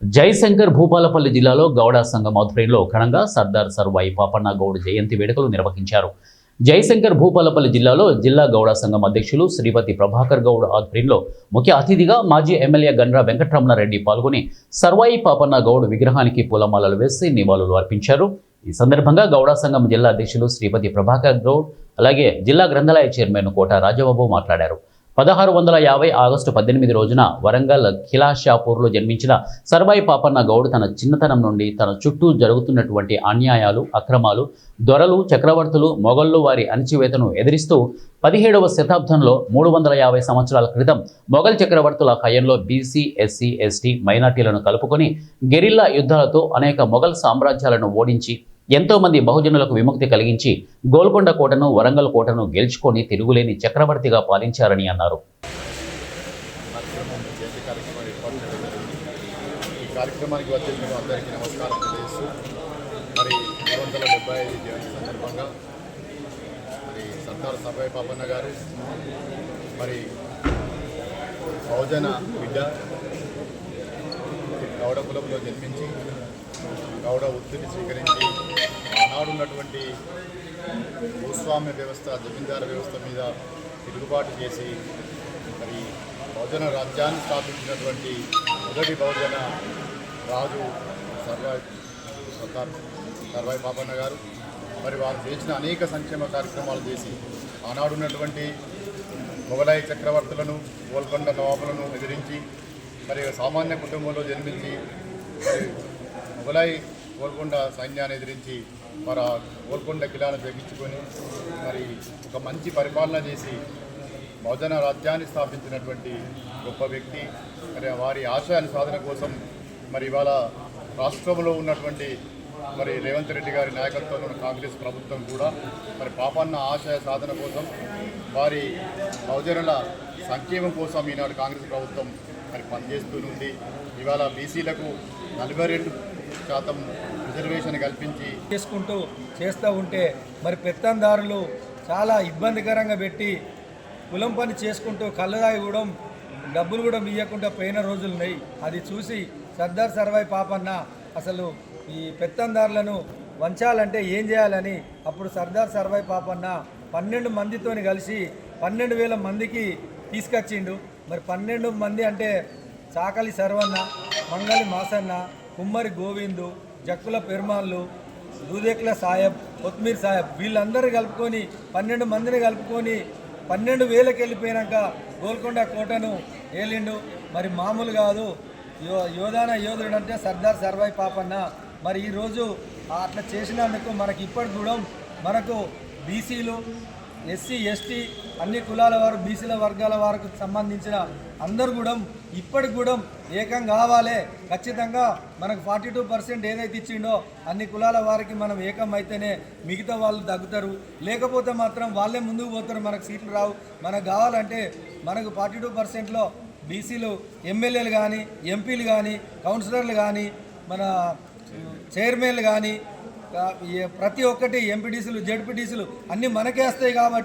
జయశంకర్ భూపాలపల్లి జిల్లాలో గౌడ సంఘం ఆధ్వర్యంలో ఘనంగా సర్దార్ సర్వాయి పాపన్న గౌడ్ జయంతి వేడుకలు నిర్వహించారు. జయశంకర్ భూపాలపల్లి జిల్లాలో జిల్లా గౌడ సంఘం అధ్యక్షులు శ్రీపతి ప్రభాకర్ గౌడ్ ఆధ్వర్యంలో ముఖ్య అతిథిగా మాజీ ఎమ్మెల్యే గండ్ర వెంకటరమణారెడ్డి పాల్గొని సర్వాయి పాపన్న గౌడ్ విగ్రహానికి పూలమాలలు వేసి నివాళులు అర్పించారు. ఈ సందర్భంగా గౌడ సంఘం జిల్లా అధ్యక్షులు శ్రీపతి ప్రభాకర్ గౌడ్ అలాగే జిల్లా గ్రంథాలయ చైర్మన్ కోట రాజబాబు మాట్లాడారు. 1650 ఆగస్టు 18 రోజున వరంగల్ ఖిలాషాపూర్లో జన్మించిన సర్వాయి పాపన్న గౌడ్ తన చిన్నతనం నుండి తన చుట్టూ జరుగుతున్నటువంటి అన్యాయాలు, అక్రమాలు, దొరలు, చక్రవర్తులు, మొఘళ్ళు వారి అణచివేతను ఎదిరిస్తూ 17వ శతాబ్దంలో 350 సంవత్సరాల క్రితం మొఘల్ చక్రవర్తుల హయంలో బీసీ, ఎస్సీ, ఎస్టీ, మైనార్టీలను కలుపుకొని గెరిల్లా యుద్ధాలతో అనేక మొఘల్ సామ్రాజ్యాలను ఓడించి ఎంతోమంది బహుజనులకు విముక్తి కలిగించి గోల్కొండ కోటను, వరంగల్ కోటను గెలుచుకొని తిరుగులేని చక్రవర్తిగా పాలించారని అన్నారు. ఈ కార్యక్రమానికి వచ్చేందుకు అందరికీ నమస్కారం తెలియజేస్తూ మరి 275 జయంతి సందర్భంగా మరి సర్దార్ సర్వాయి పాపన్న గారు మరి బహుజన బిడ్డ గౌడ కులంలో జన్మించి గౌడ వృత్తిని స్వీకరించి ఆనాడున్నటువంటి భూస్వామ్య వ్యవస్థ, జమీందారు వ్యవస్థ మీద తిరుగుబాటు చేసి మరి బహుజన రాజ్యాన్ని స్థాపించినటువంటి మొదటి బహుజన రాజు సర్దార్ సర్వాయి పాపన్న గారు. మరి వారు చేసిన అనేక సంక్షేమ కార్యక్రమాలు చేసి ఆనాడున్నటువంటి మొఘలాయి చక్రవర్తులను, గోల్కొండ నవాబులను ఎదిరించి మరి సామాన్య కుటుంబంలో జన్మించి మరి మొఘలాయి గోల్కొండ సైన్యాన్ని ఎదిరించి మరి గోల్కొండ కిలాను తగ్గించుకొని మరి ఒక మంచి పరిపాలన చేసి బహుజన రాజ్యాన్ని స్థాపించినటువంటి గొప్ప వ్యక్తి. మరి వారి ఆశయాల సాధన కోసం మరి ఇవాళ రాష్ట్రంలో ఉన్నటువంటి మరి రేవంత్ రెడ్డి గారి నాయకత్వంలో ఉన్న కాంగ్రెస్ ప్రభుత్వం కూడా మరి పాపన్న ఆశయ సాధన కోసం వారి బహుజనుల సంక్షేమం కోసం ఈనాడు కాంగ్రెస్ ప్రభుత్వం మరి పనిచేస్తూనుంది. ఇవాళ బీసీలకు 42% రిజర్వేషన్ కల్పించి చేస్తూ ఉంటే మరి పెత్తందారులు చాలా ఇబ్బందికరంగా పెట్టి కులం పని చేసుకుంటూ కళ్ళదాగి కూడా డబ్బులు కూడా ఇవ్వకుండా పోయిన రోజులు ఉన్నాయి. అది చూసి సర్దార్ సర్వాయి పాపన్న అసలు ఈ పెత్తందారులను వంచాలంటే ఏం చేయాలని అప్పుడు సర్దార్ సర్వాయి పాపన్న 12 మందితో కలిసి 12,000 మందికి తీసుకొచ్చిండు. మరి 12 మంది అంటే చాకలి సర్వన్న, మంగళి మాసన్న, కుమ్మరి గోవిందు, జక్కుల పెరుమాళ్ళు, దూదేకుల సాహెబ్, కొత్మీర్ సాహెబ్ వీళ్ళందరూ కలుపుకొని 12 మందిని కలుపుకొని 12,000కి వెళ్ళిపోయాక గోల్కొండ కోటను ఏలిండు. మరి మామూలు కాదు, యోధుడు అంటే సర్దార్ సర్వాయి పాపన్న. మరి ఈరోజు అట్లా చేసినందుకు మనకి ఇప్పటికి కూడా మనకు బీసీలు, ఎస్సీ, ఎస్టీ అన్ని కులాల వారు, బీసీల వర్గాల వారికి సంబంధించిన అందరూ కూడా ఇప్పటికి కూడా ఏకం కావాలి. ఖచ్చితంగా మనకు 42% ఏదైతే ఇచ్చిండో అన్ని కులాల వారికి మనం ఏకం అయితేనే మిగతా వాళ్ళు తగ్గుతారు. లేకపోతే మాత్రం వాళ్ళే ముందుకు పోతారు, మనకు సీట్లు రావు. మనకు కావాలంటే మనకు 42%లో బీసీలు ఎమ్మెల్యేలు కానీ, ఎంపీలు కానీ, కౌన్సిలర్లు కానీ, మన చైర్మన్లు కానీ ప్రతి ఒక్కటి ఎంపీటీసీలు, జెడ్పీటీసీలు అన్నీ మనకే వస్తాయి కాబట్టి